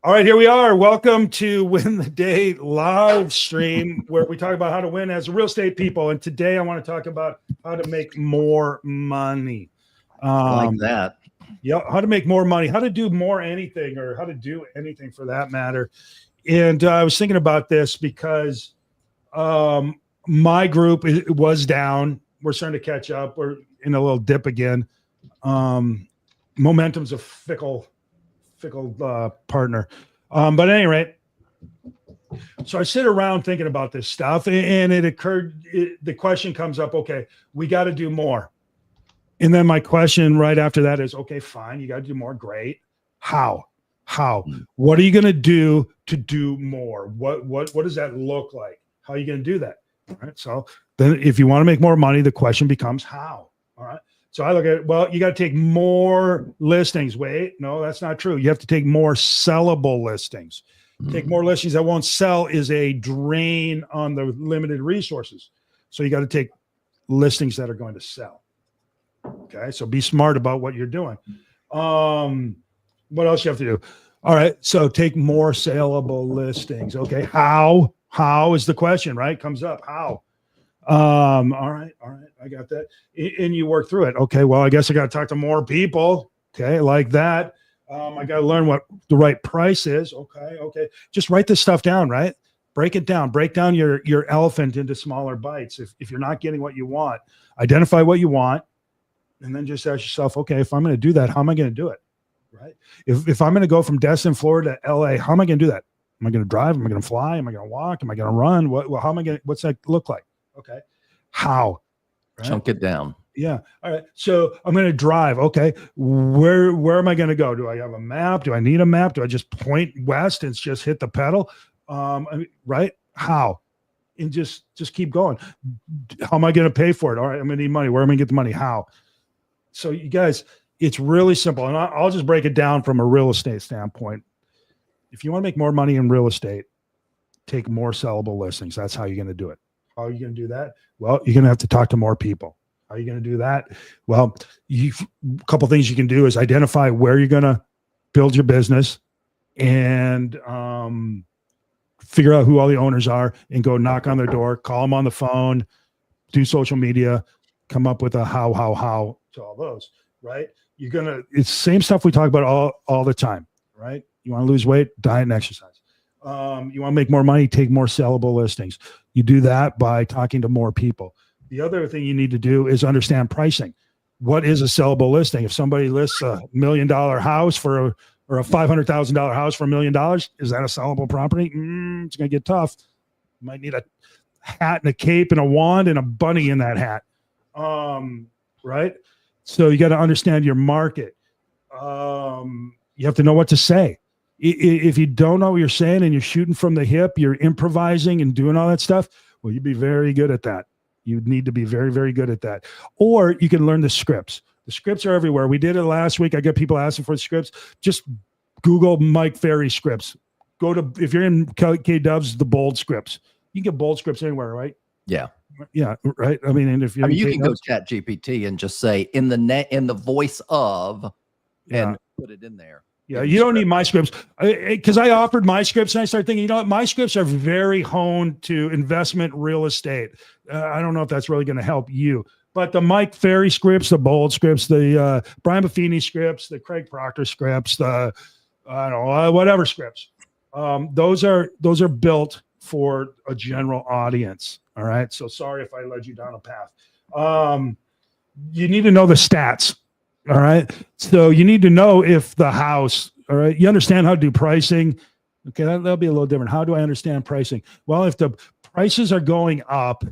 All right, here we are. Welcome to Win the Day live stream, where we talk about how to win as real estate people. And today I want to talk about how to make more money. I like that. Yeah, how to make more money, how to do more anything, or how to do anything for that matter. And I was thinking about this because my group was down. We're starting to catch up. We're in a little dip again. Momentum's a fickle partner. But at any rate, so I sit around thinking about this stuff, and the question comes up, okay, we got to do more. And then my question right after that is, okay, fine, you got to do more. Great. How? What are you going to do more? What does that look like? How are you going to do that? All right. So then if you want to make more money, the question becomes how. All right. So I look at it, well, you got to take more listings. Wait, no, that's not true. You have to take more sellable listings. Take more listings that won't sell is a drain on the limited resources. So you got to take listings that are going to sell. Okay, so be smart about what you're doing. What else you have to do? All right, so take more saleable listings. Okay, how is the question, right? Comes up, how? All right, I got that. And you work through it. Okay, well, I guess I got to talk to more people. Okay, like that. I got to learn what the right price is. Okay. Just write this stuff down, right? Break it down. Break down your elephant into smaller bites. If you're not getting what you want, identify what you want, and then just ask yourself, okay, if I'm going to do that, how am I going to do it? Right? If I'm going to go from Destin, Florida to LA, how am I going to do that? Am I going to drive? Am I going to fly? Am I going to walk? Am I going to run? What's that look like? Okay. How? Right? Chunk it down. Yeah. All right. So I'm going to drive. Okay. Where am I going to go? Do I have a map? Do I need a map? Do I just point west and just hit the pedal? Right. How? And just keep going. How am I going to pay for it? All right. I'm going to need money. Where am I going to get the money? How? So you guys, it's really simple. And I'll just break it down from a real estate standpoint. If you want to make more money in real estate, take more sellable listings. That's how you're going to do it. How are you going to do that? Well, you're going to have to talk to more people. How are you going to do that? Well, a couple things you can do is identify where you're going to build your business and figure out who all the owners are and go knock on their door, call them on the phone, do social media, come up with a how to all those, right? It's the same stuff we talk about all the time, right? You want to lose weight, diet and exercise. You want to make more money, take more sellable listings. You do that by talking to more people. The other thing you need to do is understand pricing. What is a sellable listing? If somebody lists $1 million house or a $500,000 house for $1 million, is that a sellable property? It's going to get tough. You might need a hat and a cape and a wand and a bunny in that hat. Right? So you got to understand your market. You have to know what to say. If you don't know what you're saying and you're shooting from the hip, you're improvising and doing all that stuff, well, you'd be very good at that. You need to be very, very good at that. Or you can learn the scripts. The scripts are everywhere. We did it last week. I get people asking for the scripts. Just Google Mike Ferry scripts. If you're in K-Dubs, the bold scripts. You can get bold scripts anywhere, right? Yeah. Yeah, right. I mean, and if you're you can go chat GPT and just say in the voice of, and put it in there. Yeah, you don't need my scripts, because I offered my scripts and I started thinking, what, my scripts are very honed to investment real estate. I don't know if that's really going to help you, but the Mike Ferry scripts, the bold scripts, the Brian Buffini scripts, the Craig Proctor scripts, I don't know, whatever scripts, those are built for a general audience. All right. So sorry if I led you down a path. You need to know the stats. All right. So you need to know if the house, all right, you understand how to do pricing. Okay. That'll be a little different. How do I understand pricing? Well, if the prices are going up,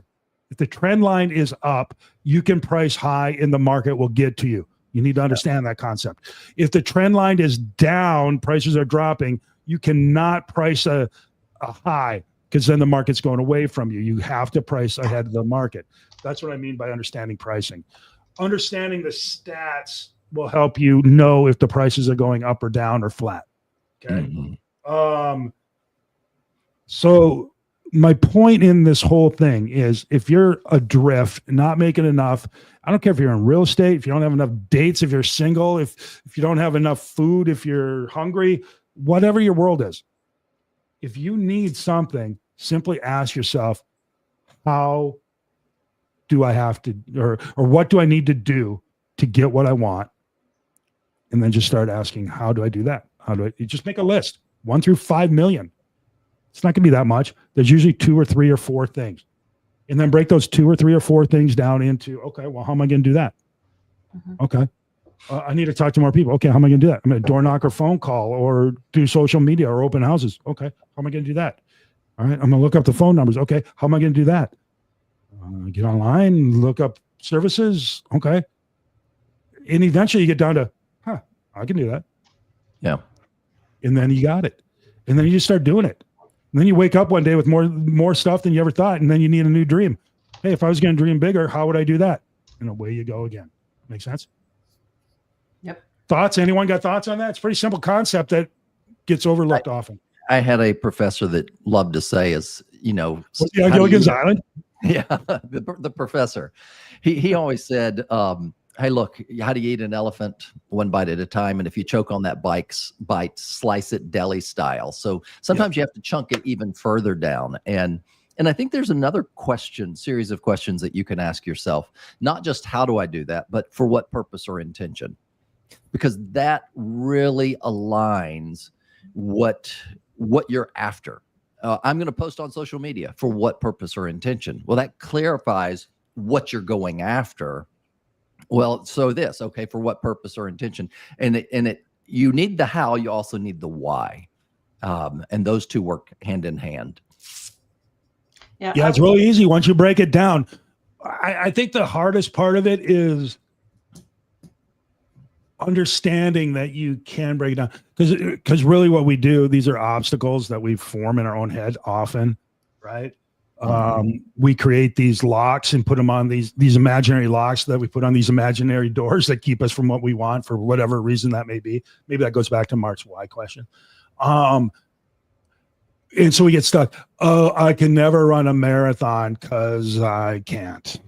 if the trend line is up, you can price high and the market will get to you. You need to understand that concept. If the trend line is down, prices are dropping, you cannot price a high, because then the market's going away from you. You have to price ahead of the market. That's what I mean by understanding pricing. Understanding the stats will help you know if the prices are going up or down or flat. Okay. Mm-hmm. So my point in this whole thing is, if you're adrift, not making enough, I don't care if you're in real estate, if you don't have enough dates, if you're single, if you don't have enough food, if you're hungry, whatever your world is. If you need something, simply ask yourself, how do I have to, or what do I need to do to get what I want? And then just start asking, how do I do that? How do I, you just make a list, 1 through 5 million. It's not going to be that much. There's usually 2 or 3 or 4 things. And then break those 2 or 3 or 4 things down into, okay, well, how am I going to do that? Okay. I need to talk to more people. Okay. How am I going to do that? I'm going to door knock or phone call or do social media or open houses. Okay. How am I going to do that? All right. I'm going to look up the phone numbers. Okay. How am I going to do that? Get online, look up services. Okay. And eventually you get down to, I can do that. Yeah. And then you got it. And then you just start doing it. And then you wake up one day with more stuff than you ever thought. And then you need a new dream. Hey, if I was going to dream bigger, how would I do that? And away you go again. Make sense? Yep. Thoughts? Anyone got thoughts on that? It's a pretty simple concept that gets overlooked often. I had a professor that loved to say is, What's the Gilligan's Island? Yeah, the professor. He always said, hey, look, how do you eat an elephant? 1 bite at a time. And if you choke on that bite, slice it deli style. So sometimes you have to chunk it even further down. And I think there's another series of questions that you can ask yourself, not just how do I do that, but for what purpose or intention? Because that really aligns what you're after. I'm going to post on social media for what purpose or intention? Well, that clarifies what you're going after. Well, so okay, for what purpose or intention? And you need the how, you also need the why. And those two work hand in hand. Yeah, it's really easy once you break it down. I think the hardest part of it is understanding that you can break it down, because really what we do, these are obstacles that we form in our own head often, right? We create these locks and put them on these imaginary locks that we put on these imaginary doors that keep us from what we want for whatever reason that may be. Maybe that goes back to Mark's why question. And so we get stuck. Oh, I can never run a marathon because I can't.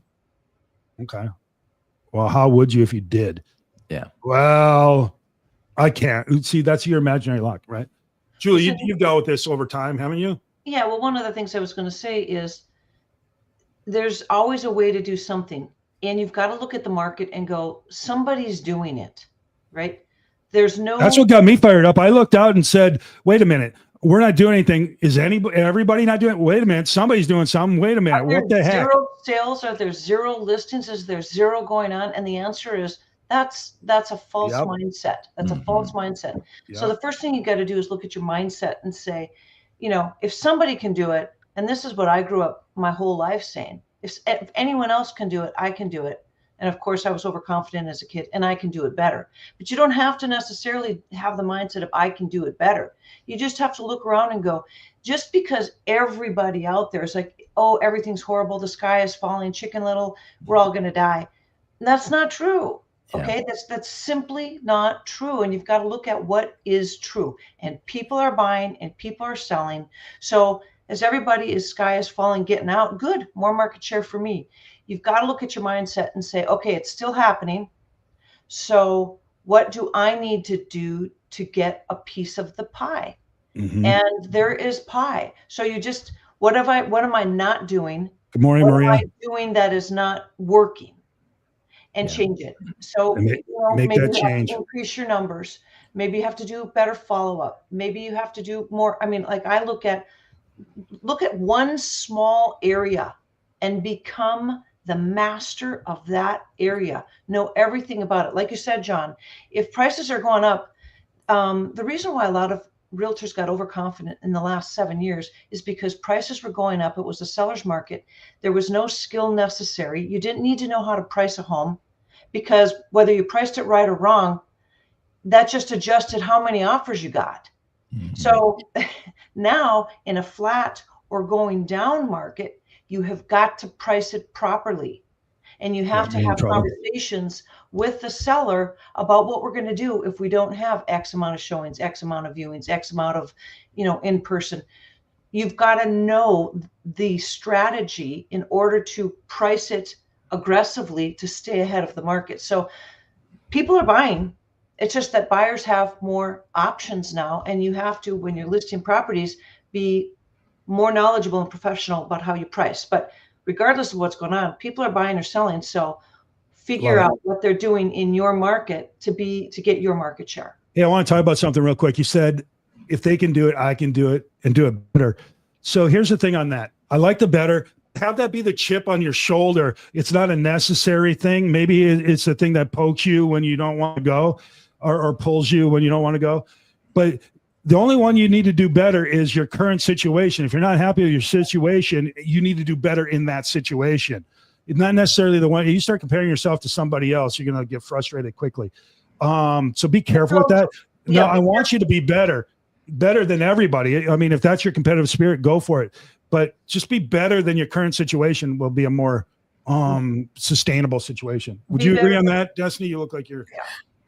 Okay. Well, how would you if you did? Yeah. Well, I can't. See, that's your imaginary lock, right? Julie, you've dealt with this over time, haven't you? Yeah. Well, one of the things I was going to say is there's always a way to do something. And you've got to look at the market and go, somebody's doing it, right? There's no. That's what got me fired up. I looked out and said, wait a minute. We're not doing anything. Is everybody not doing it? Wait a minute. Somebody's doing something. Wait a minute. What the heck? Zero sales? Are there 0 listings? Is there 0 going on? And the answer is that's a false mindset. That's a false mindset. Yep. So the first thing you got to do is look at your mindset and say, if somebody can do it, and this is what I grew up my whole life saying, if anyone else can do it, I can do it. And of course, I was overconfident as a kid, and I can do it better. But you don't have to necessarily have the mindset of I can do it better. You just have to look around and go, just because everybody out there is like, oh, everything's horrible, the sky is falling, Chicken Little, we're all going to die. And that's not true. Okay, that's simply not true. And you've got to look at what is true. And people are buying and people are selling. So as everybody is sky is falling, getting out, good, more market share for me. You've got to look at your mindset and say, okay, it's still happening. So what do I need to do to get a piece of the pie? Mm-hmm. And there is pie. So you just, what am I not doing? Good morning, Maria. What am I doing that is not working? And change it. So make maybe that you change. have to increase your numbers. Maybe you have to do better follow-up. Maybe you have to do more. I mean, like I look at one small area and become the master of that area. Know everything about it. Like you said, John, if prices are going up, the reason why a lot of realtors got overconfident in the last 7 years is because prices were going up. It was a seller's market. There was no skill necessary. You didn't need to know how to price a home, because whether you priced it right or wrong, that just adjusted how many offers you got. Mm-hmm. So now in a flat or going down market, you have got to price it properly. And you have to have conversations with the seller about what we're going to do if we don't have X amount of showings, X amount of viewings, X amount of, in person. You've got to know the strategy in order to price it aggressively to stay ahead of the market. So people are buying. It's just that buyers have more options now, and you have to, when you're listing properties, be more knowledgeable and professional about how you price. But regardless of what's going on, people are buying or selling. So figure out what they're doing in your market to get your market share. Yeah, I want to talk about something real quick. You said, if they can do it, I can do it and do it better. So here's the thing on that. I like the better. Have that be the chip on your shoulder. It's not a necessary thing. Maybe it's the thing that pokes you when you don't want to go, or pulls you when you don't want to go. But the only one you need to do better is your current situation. If you're not happy with your situation, you need to do better in that situation. It's not necessarily the one. You start comparing yourself to somebody else, you're going to get frustrated quickly. So be careful with that. No, I want you to be better than everybody. I mean, if that's your competitive spirit, go for it. But just be better than your current situation will be a more sustainable situation. Would you agree on that, Destiny? You look like you're...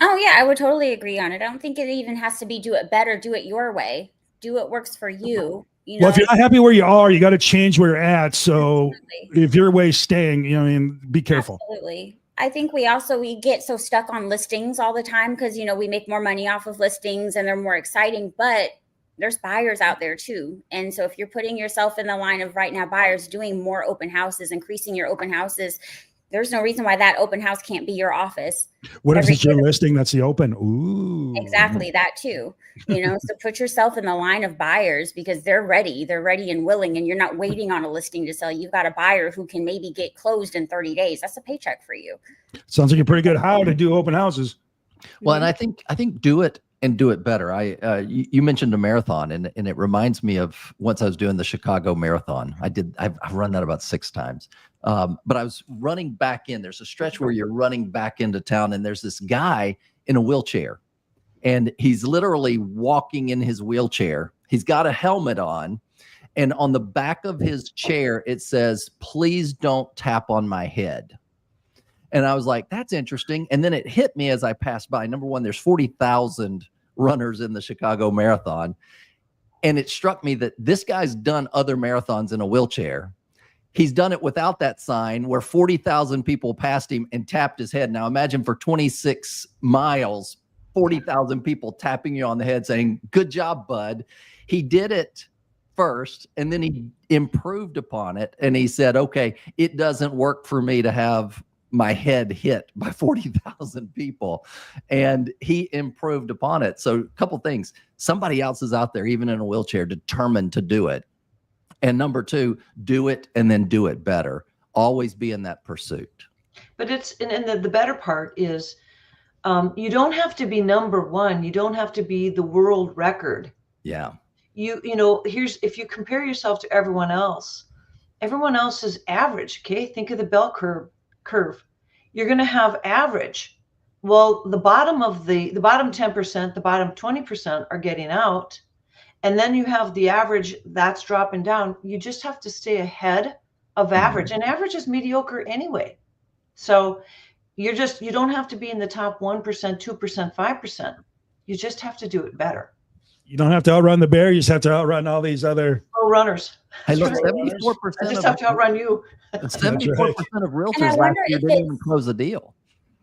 Oh, yeah, I would totally agree on it. I don't think it even has to be do it better, do it your way. Do what works for you. You know, well, if you're not happy where you are, you got to change where you're at. So if your way's staying, I mean, be careful. Absolutely. I think we get so stuck on listings all the time because, we make more money off of listings and they're more exciting, but there's buyers out there too. And so if you're putting yourself in the line of right now buyers, doing more open houses, increasing your open houses, there's no reason why that open house can't be your office. What if it's your listing that's the open? Ooh. Exactly, that too. So put yourself in the line of buyers because they're ready and willing, and you're not waiting on a listing to sell. You've got a buyer who can maybe get closed in 30 days. That's a paycheck for you. Sounds like you're pretty good how to do open houses. Well, and I think do it and do it better. You mentioned a marathon, and it reminds me of once I was doing the Chicago Marathon. I've run that about 6 times. But I was running back in. There's a stretch where you're running back into town, and there's this guy in a wheelchair, and he's literally walking in his wheelchair. He's got a helmet on, and on the back of his chair, it says, "Please don't tap on my head." And I was like, that's interesting. And then it hit me as I passed by. Number one, there's 40,000 runners in the Chicago Marathon. And it struck me that this guy's done other marathons in a wheelchair. He's done it without that sign where 40,000 people passed him and tapped his head. Now imagine for 26 miles, 40,000 people tapping you on the head saying, "Good job, bud." He did it first, and then he improved upon it. And he said, okay, it doesn't work for me to have my head hit by 40,000 people. And he improved upon it. So a couple things. Somebody else is out there, even in a wheelchair, determined to do it. And number 2, do it and then do it better. Always be in that pursuit. But the better part is you don't have to be number 1. You don't have to be the world record. Yeah. If you compare yourself to everyone else is average. Okay. Think of the bell curve. You're going to have average. Well, the bottom 10%, the bottom 20% are getting out. And then you have the average that's dropping down. You just have to stay ahead of average, and average is mediocre anyway. So you don't have to be in the top 1%, 2%, 5%. You just have to do it better. You don't have to outrun the bear. You just have to outrun all these other runners. Hey, look, 74%. I just have to outrun you. 74% of realtors last year didn't even close a deal.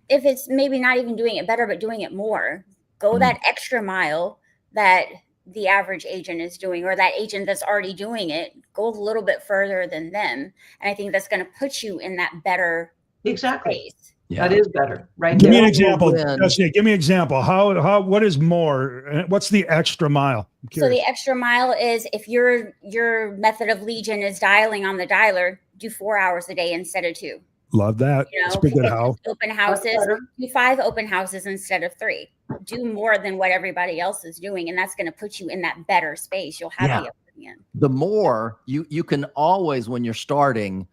If it's maybe not even doing it better, but doing it more, go that extra mile that the average agent is doing, or that agent that's already doing it, go a little bit further than them. And I think that's going to put you in that better space. Yeah. That is better, right? Give me an example. Give me an example. What is more? What's the extra mile? So the extra mile is if your method of lead gen is dialing on the dialer, do 4 hours a day instead of 2. Love that. That's pretty good. How open houses, do 5 open houses instead of 3. Do more than what everybody else is doing, and that's going to put you in that better space. You'll have the upper end. The more you can always, when you're starting,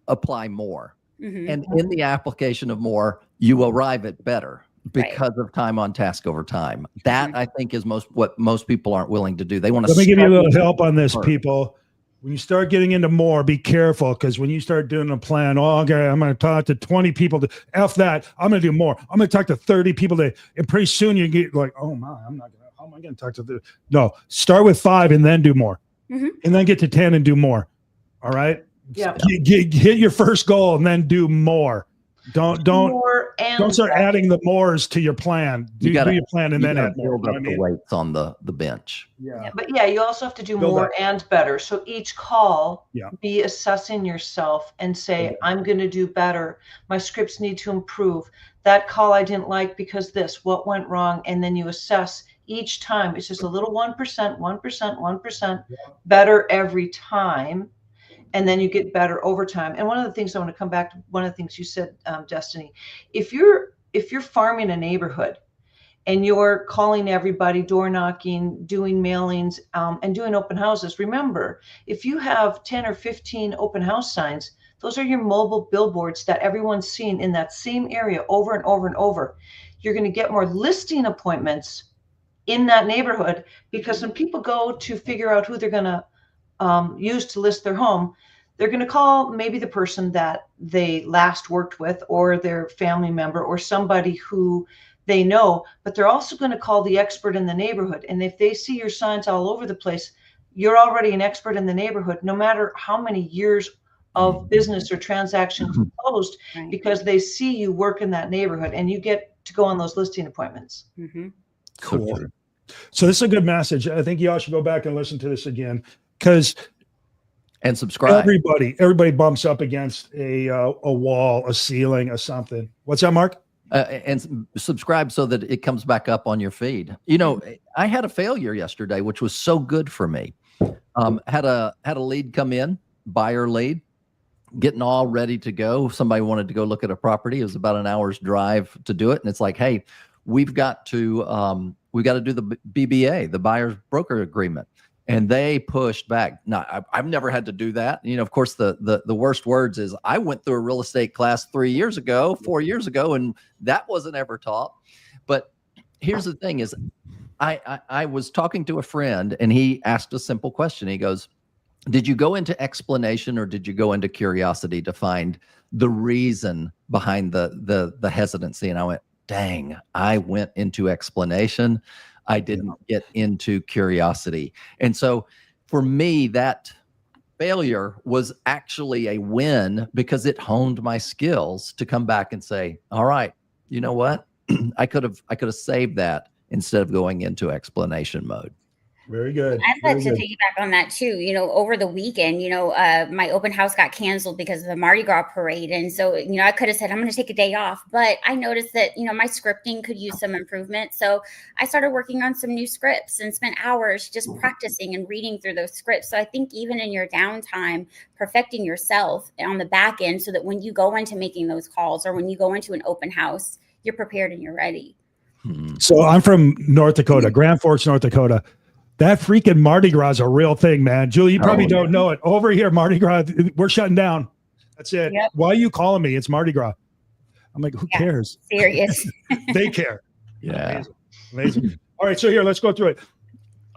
apply more. Mm-hmm. And in the application of more, you arrive at better because of time on task over time. That I think is what most people aren't willing to do. They want to. Let me give you a little help on this, people. When you start getting into more, be careful, because when you start doing a plan, okay, I'm going to talk to 20 people. F that. I'm going to do more. I'm going to talk to 30 people today. And pretty soon you get like, oh my, how am I going to talk to the? No, start with 5 and then do more, and then get to 10 and do more. All right. Yeah. Hit your first goal and then do more. Don't more and don't start better. adding the mores to your plan. Do your plan and then add more. Build up the weights on the bench. Yeah. But yeah, you also have to do Build more up. and better. So each call, Yeah. be assessing yourself and say, Okay. I'm going to do better. My scripts need to improve. That call I didn't like because this, what went wrong? And then you assess each time. It's just a little 1%, 1%, better every time. And then you get better over time. And one of the things I want to come back to, one of the things you said, Destiny, if you're farming a neighborhood and you're calling everybody, door knocking, doing mailings, and doing open houses, remember, if you have 10 or 15 open house signs, those are your mobile billboards that everyone's seen in that same area over and over and over. You're going to get more listing appointments in that neighborhood, because when people go to figure out who they're going to use to list their home, they're going to call maybe the person that they last worked with, or their family member, or somebody who they know, but they're also going to call the expert in the neighborhood. And if they see your signs all over the place, you're already an expert in the neighborhood, no matter how many years of business or transactions closed, because they see you work in that neighborhood and you get to go on those listing appointments. Cool. So this is a good message. I think y'all should go back and listen to this again, because and subscribe. Everybody bumps up against a wall, a ceiling, or something. What's that, Mark? And subscribe so that it comes back up on your feed. You know, I had a failure yesterday, which was so good for me. Had a lead come in, buyer lead, getting all ready to go. Somebody wanted to go look at a property. It was about an hour's drive to do it. And it's like, hey, we've got to do the BBA, the buyer's broker agreement. And they pushed back. Now, I've never had to do that. You know, of course, the worst words is, I went through a real estate class 4 years ago, and that wasn't ever taught. But here's the thing is, I was talking to a friend, and he asked a simple question. He goes, did you go into explanation, or did you go into curiosity to find the reason behind the hesitancy? And I went, dang, I went into explanation. I didn't get into curiosity. And so for me, that failure was actually a win, because it honed my skills to come back and say, all right, you know what? I could have saved that instead of going into explanation mode. Very good. I'd like to piggyback on that too. You know, over the weekend, my open house got canceled because of the Mardi Gras parade. And so, I could have said, I'm going to take a day off, but I noticed that, my scripting could use some improvement. So I started working on some new scripts and spent hours just practicing and reading through those scripts. So I think even in your downtime, perfecting yourself on the back end, so that when you go into making those calls, or when you go into an open house, you're prepared and you're ready. So I'm from North Dakota, Grand Forks, North Dakota. That freaking Mardi Gras is a real thing, man. Julie, you probably don't know it. Over here, Mardi Gras, we're shutting down. That's it. Yep. Why are you calling me? It's Mardi Gras. I'm like, who cares? Serious. They care. Yeah. Amazing. All right, so here, let's go through it.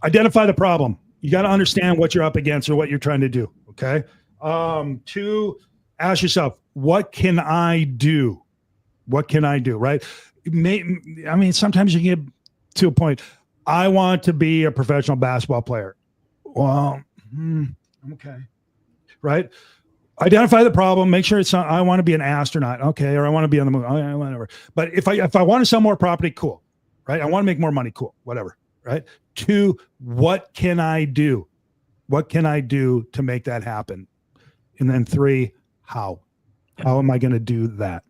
Identify the problem. You got to understand what you're up against or what you're trying to do, okay? 2, ask yourself, what can I do? What can I do, right? Sometimes you get to a point, I want to be a professional basketball player. Well, okay. Right? Identify the problem. Make sure it's not, I want to be an astronaut. Okay. Or I want to be on the moon. Okay, whatever. But if I want to sell more property, cool. Right? I want to make more money. Cool. Whatever. Right? 2, what can I do? What can I do to make that happen? And then 3, how? How am I going to do that?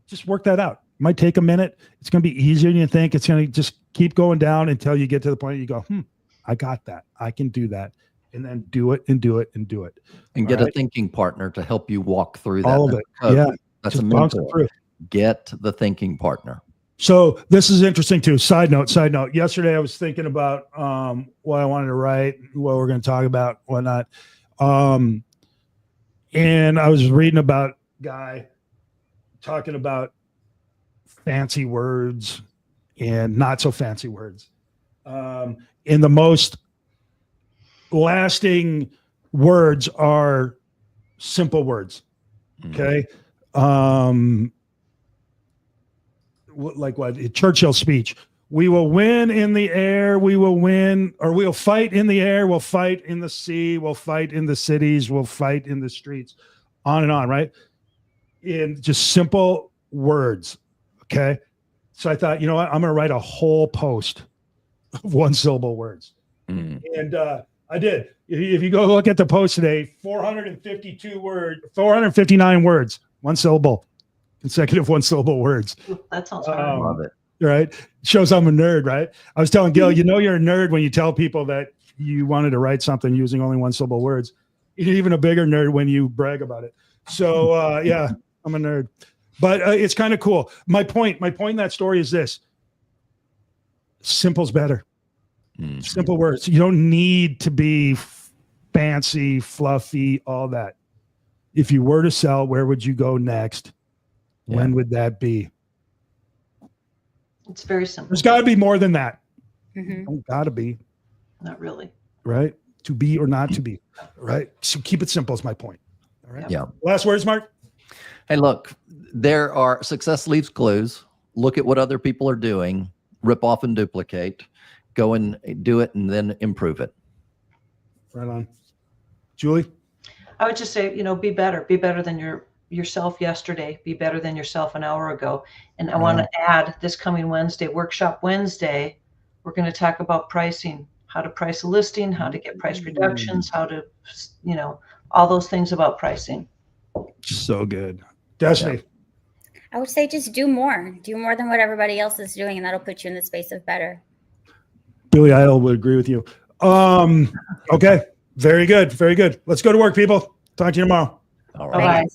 Just work that out. It might take a minute. It's going to be easier than you think. It's going to just keep going down until you get to the point you go, I got that. I can do that. And then do it and do it and do it. And get a thinking partner to help you walk through that. All of it. Yeah. That's a mentor. Get the thinking partner. So this is interesting too. Side note. Yesterday I was thinking about what I wanted to write, what we're going to talk about, whatnot. And I was reading about a guy talking about fancy words and not so fancy words. And the most lasting words are simple words. Okay. Like what Churchill's speech, we will win in the air. We will win, or we'll fight in the air. We'll fight in the sea. We'll fight in the cities. We'll fight in the streets, on and on. Right. In just simple words. Okay. So I thought, you know what? I'm going to write a whole post of 1-syllable words. And I did. If you go look at the post today, 459 words, 1 syllable, consecutive 1-syllable words. That sounds hard. Love it. Right. Shows I'm a nerd, right? I was telling Gil, you know, you're a nerd when you tell people that you wanted to write something using only 1-syllable words. You're even a bigger nerd when you brag about it. So yeah, I'm a nerd, but it's kind of cool. My point in that story is this: simple's better. Simple words. You don't need to be fancy, fluffy, all that. If you were to sell, where would you go next? Yeah. When would that be? It's very simple. There's got to be more than that. Got to be. Not really. Right? To be or not to be. Right? So keep it simple is my point. All right. Yeah. Last words, Mark? Hey, look, there are success leaves clues. Look at what other people are doing, rip off and duplicate, go and do it, and then improve it. Right on. Julie? I would just say, be better. Be better than yourself yesterday. Be better than yourself an hour ago. And I want to add, this coming Wednesday, Workshop Wednesday, we're going to talk about pricing, how to price a listing, how to get price reductions, how to, all those things about pricing. So good. Destiny? I would say just do more than what everybody else is doing, and that'll put you in the space of better. Billy Idol would agree with you. Okay. Very good. Very good. Let's go to work, people. Talk to you tomorrow. All right. Bye.